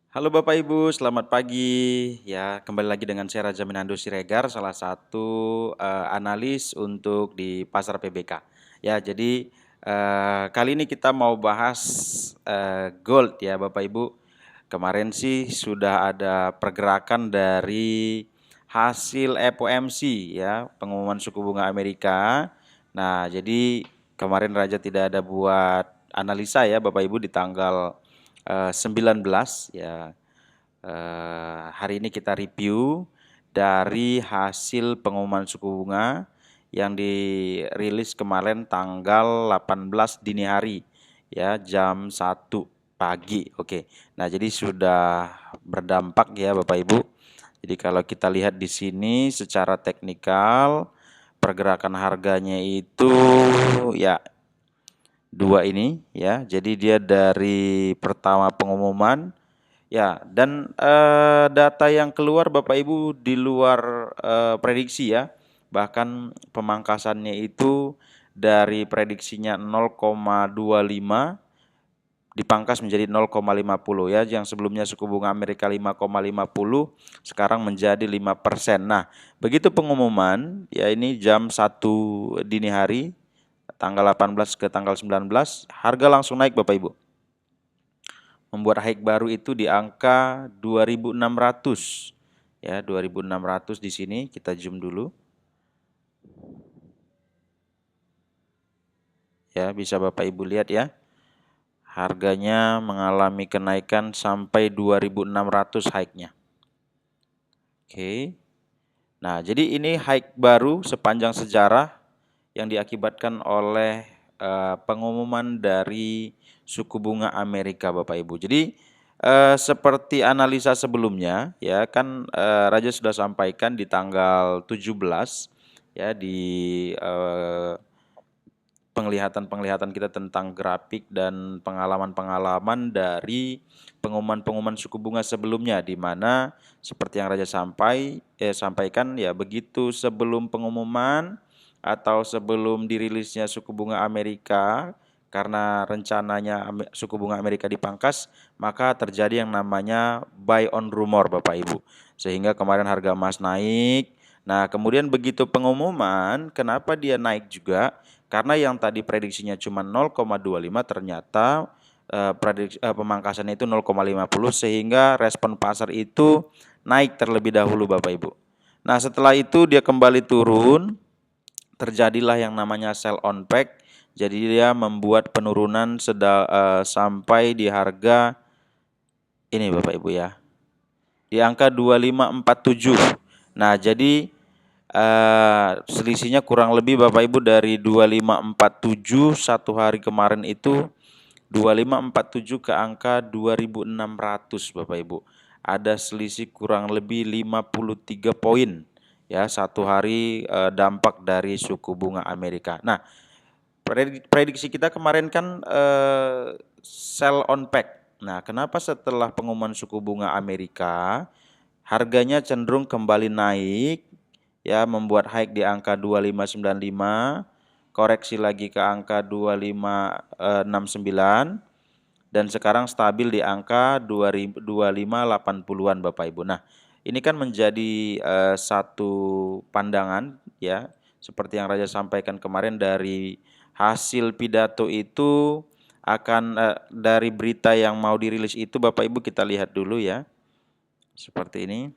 Halo Bapak Ibu, selamat pagi. Ya, kembali lagi dengan saya Raja Minando Siregar, salah satu analis untuk di pasar PBK. Ya, jadi kali ini kita mau bahas gold ya Bapak Ibu. Kemarin sih sudah ada pergerakan dari hasil FOMC ya, pengumuman suku bunga Amerika. Nah, jadi kemarin Raja tidak ada buat analisa ya Bapak Ibu di tanggal 19 ya. Hari ini kita review dari hasil pengumuman suku bunga yang dirilis kemarin tanggal 18 dini hari ya, jam 1 pagi. Oke. Nah, jadi sudah berdampak ya Bapak Ibu. Jadi kalau kita lihat di sini secara teknikal pergerakan harganya itu ya dua ini ya. Jadi dia dari pertama pengumuman ya, dan data yang keluar Bapak Ibu di luar prediksi ya. Bahkan pemangkasannya itu dari prediksinya 0,25 dipangkas menjadi 0,50 ya. Yang sebelumnya suku bunga Amerika 5,50 sekarang menjadi 5%. Nah, begitu pengumuman ya, ini jam 1 dini hari tanggal 18 ke tanggal 19, harga langsung naik Bapak Ibu. Membuat high baru itu di angka 2.600 ya, 2.600 di sini. Kita zoom dulu ya, bisa Bapak Ibu lihat ya, harganya mengalami kenaikan sampai 2.600 high-nya. Oke. Nah, jadi ini high baru sepanjang sejarah yang diakibatkan oleh pengumuman dari suku bunga Amerika Bapak Ibu. Jadi seperti analisa sebelumnya ya kan, Raja sudah sampaikan di tanggal 17 ya, di penglihatan-penglihatan kita tentang grafik dan pengalaman-pengalaman dari pengumuman-pengumuman suku bunga sebelumnya, di mana seperti yang Raja sampaikan ya, begitu sebelum pengumuman atau sebelum dirilisnya suku bunga Amerika, karena rencananya suku bunga Amerika dipangkas, maka terjadi yang namanya buy on rumor Bapak Ibu. Sehingga kemarin harga emas naik. Nah, kemudian begitu pengumuman, kenapa dia naik juga? Karena yang tadi prediksinya cuma 0,25, ternyata pemangkasannya itu 0,50, sehingga respon pasar itu naik terlebih dahulu Bapak Ibu. Nah, setelah itu dia kembali turun, terjadilah yang namanya sell on pack. Jadi dia membuat penurunan sampai di harga ini Bapak Ibu ya, di angka 2547. Nah, jadi selisihnya kurang lebih Bapak Ibu dari 2547 satu hari kemarin itu, 2547 ke angka 2600 Bapak Ibu. Ada selisih kurang lebih 53 poin ya satu hari, dampak dari suku bunga Amerika. Nah, prediksi kita kemarin kan sell on pack. Nah, kenapa setelah pengumuman suku bunga Amerika harganya cenderung kembali naik ya, membuat high di angka 2595, koreksi lagi ke angka 2569, dan sekarang stabil di angka 2580-an Bapak Ibu. Nah, ini kan menjadi satu pandangan ya, seperti yang Raja sampaikan kemarin dari hasil pidato itu akan dari berita yang mau dirilis itu Bapak Ibu, kita lihat dulu ya. Seperti ini.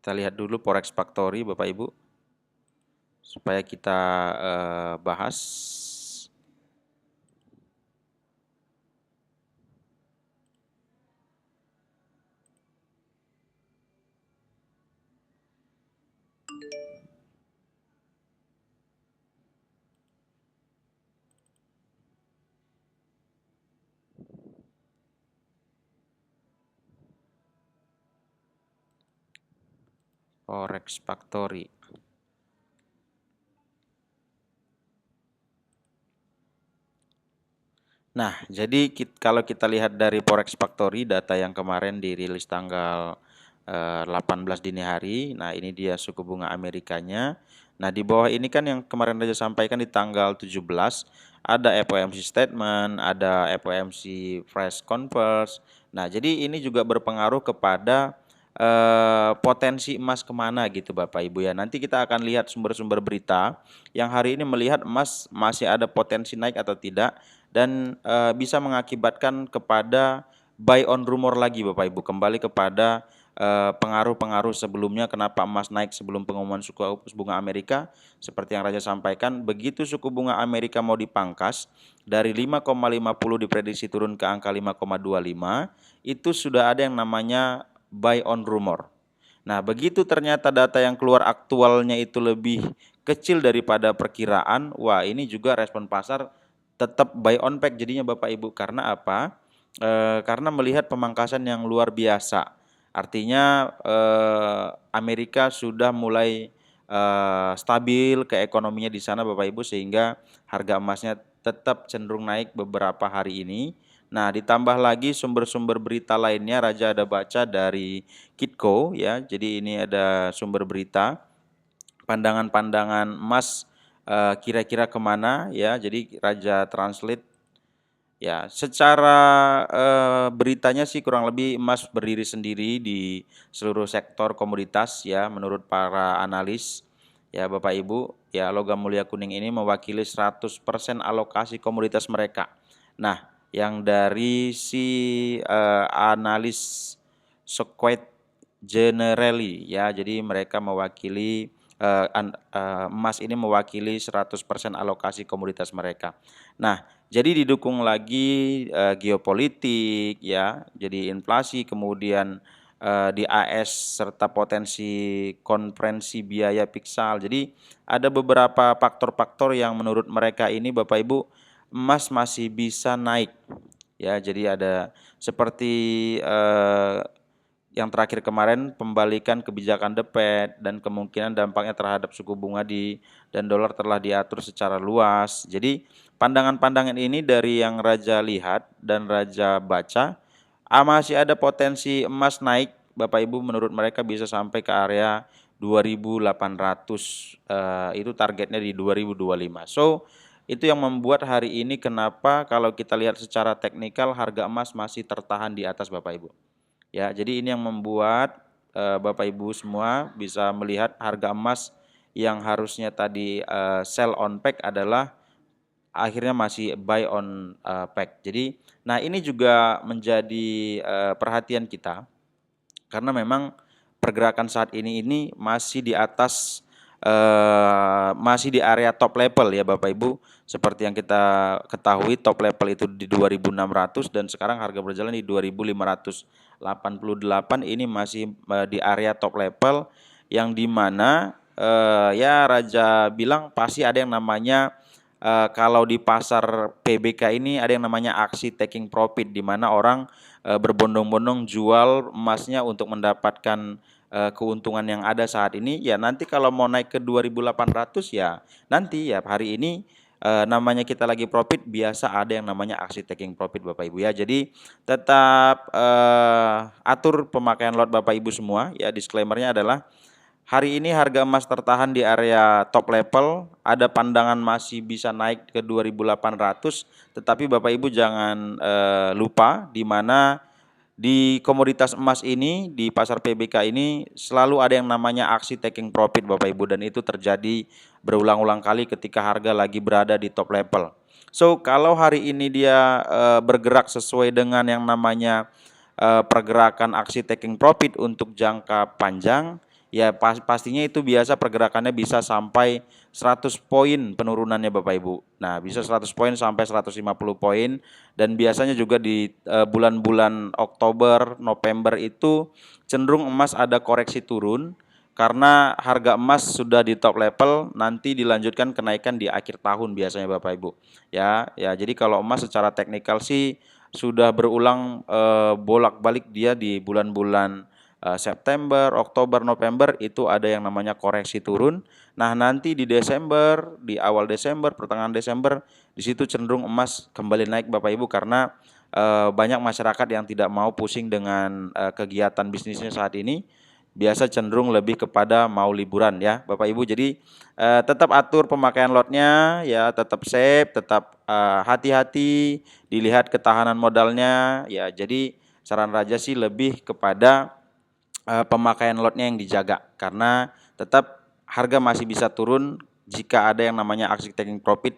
Kita lihat dulu Forex Factory Bapak Ibu, supaya kita bahas. Forex Factory. Nah, jadi kalau kita lihat dari Forex Factory, data yang kemarin dirilis tanggal 18 dini hari. Nah, ini dia suku bunga Amerikanya. Nah, di bawah ini kan yang kemarin Raja sampaikan di tanggal 17, ada FOMC statement, ada FOMC press conference. Nah, jadi ini juga berpengaruh kepada potensi emas kemana gitu Bapak Ibu ya. Nanti kita akan lihat sumber-sumber berita yang hari ini melihat emas masih ada potensi naik atau tidak, dan bisa mengakibatkan kepada buy on rumor lagi Bapak Ibu, kembali kepada pengaruh-pengaruh sebelumnya kenapa emas naik sebelum pengumuman suku bunga Amerika. Seperti yang Raja sampaikan, begitu suku bunga Amerika mau dipangkas dari 5,50 diprediksi turun ke angka 5,25, itu sudah ada yang namanya buy on rumor. Nah, begitu ternyata data yang keluar aktualnya itu lebih kecil daripada perkiraan, wah ini juga respon pasar tetap buy on pack jadinya Bapak Ibu. Karena apa? Karena melihat pemangkasan yang luar biasa. Artinya Amerika sudah mulai stabil ke ekonominya di sana Bapak Ibu, sehingga harga emasnya tetap cenderung naik beberapa hari ini. Nah, ditambah lagi sumber-sumber berita lainnya, Raja ada baca dari Kitco ya. Jadi ini ada sumber berita pandangan-pandangan emas kira-kira kemana ya. Jadi Raja translate ya. Secara beritanya sih kurang lebih emas berdiri sendiri di seluruh sektor komoditas ya, menurut para analis ya Bapak Ibu. Ya, logam mulia kuning ini mewakili 100% alokasi komoditas mereka. Nah, yang dari si analis Squad Generali ya, jadi mereka mewakili emas ini mewakili 100% alokasi komoditas mereka. Nah, jadi didukung lagi geopolitik ya, jadi inflasi, kemudian di AS serta potensi konferensi biaya piksal. Jadi ada beberapa faktor-faktor yang menurut mereka ini Bapak Ibu, emas masih bisa naik ya. Jadi ada seperti yang terakhir kemarin pembalikan kebijakan The Fed dan kemungkinan dampaknya terhadap suku bunga dan dolar telah diatur secara luas. Jadi pandangan-pandangan ini dari yang Raja lihat dan Raja baca, masih ada potensi emas naik Bapak Ibu, menurut mereka bisa sampai ke area 2.800, itu targetnya di 2025. So itu yang membuat hari ini kenapa kalau kita lihat secara teknikal harga emas masih tertahan di atas Bapak Ibu. Ya, jadi ini yang membuat Bapak Ibu semua bisa melihat harga emas yang harusnya tadi sell on pack adalah akhirnya masih buy on pack. Jadi, nah ini juga menjadi perhatian kita karena memang pergerakan saat ini masih di atas masih di area top level ya Bapak Ibu. Seperti yang kita ketahui, top level itu di 2.600 dan sekarang harga berjalan di 2.588. Ini masih di area top level yang dimana ya Raja bilang pasti ada yang namanya kalau di pasar PBK ini ada yang namanya aksi taking profit, di mana orang berbondong-bondong jual emasnya untuk mendapatkan keuntungan yang ada saat ini. Ya nanti kalau mau naik ke 2.800 ya nanti ya, hari ini namanya kita lagi profit, biasa ada yang namanya aksi taking profit Bapak Ibu ya. Jadi tetap atur pemakaian lot Bapak Ibu semua ya. Disclaimernya adalah hari ini harga emas tertahan di area top level, ada pandangan masih bisa naik ke 2.800, tetapi Bapak Ibu jangan lupa di mana di komoditas emas ini, di pasar PBK ini selalu ada yang namanya aksi taking profit Bapak Ibu, dan itu terjadi berulang-ulang kali ketika harga lagi berada di top level. So kalau hari ini dia bergerak sesuai dengan yang namanya pergerakan aksi taking profit untuk jangka panjang, ya pastinya itu biasa pergerakannya bisa sampai 100 poin penurunannya Bapak Ibu. Nah, bisa 100 poin sampai 150 poin, dan biasanya juga di bulan-bulan Oktober, November itu cenderung emas ada koreksi turun karena harga emas sudah di top level, nanti dilanjutkan kenaikan di akhir tahun biasanya Bapak Ibu. Ya, jadi kalau emas secara teknikal sih sudah berulang bolak-balik dia di bulan-bulan September, Oktober, November itu ada yang namanya koreksi turun. Nah, nanti di Desember, di awal Desember, pertengahan Desember, di situ cenderung emas kembali naik Bapak Ibu, karena banyak masyarakat yang tidak mau pusing dengan kegiatan bisnisnya saat ini, biasa cenderung lebih kepada mau liburan ya Bapak Ibu. Jadi tetap atur pemakaian lotnya ya, tetap safe, tetap hati-hati, dilihat ketahanan modalnya ya. Jadi saran Raja sih lebih kepada pemakaian lotnya yang dijaga, karena tetap harga masih bisa turun jika ada yang namanya aksi taking profit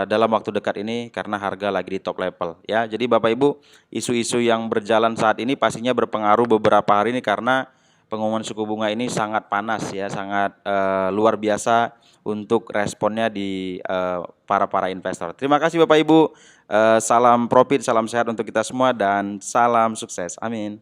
dalam waktu dekat ini, karena harga lagi di top level ya. Jadi Bapak Ibu, isu-isu yang berjalan saat ini pastinya berpengaruh beberapa hari ini, karena pengumuman suku bunga ini sangat panas ya, sangat luar biasa untuk responnya di para investor. Terima kasih Bapak Ibu, salam profit, salam sehat untuk kita semua, dan salam sukses. Amin.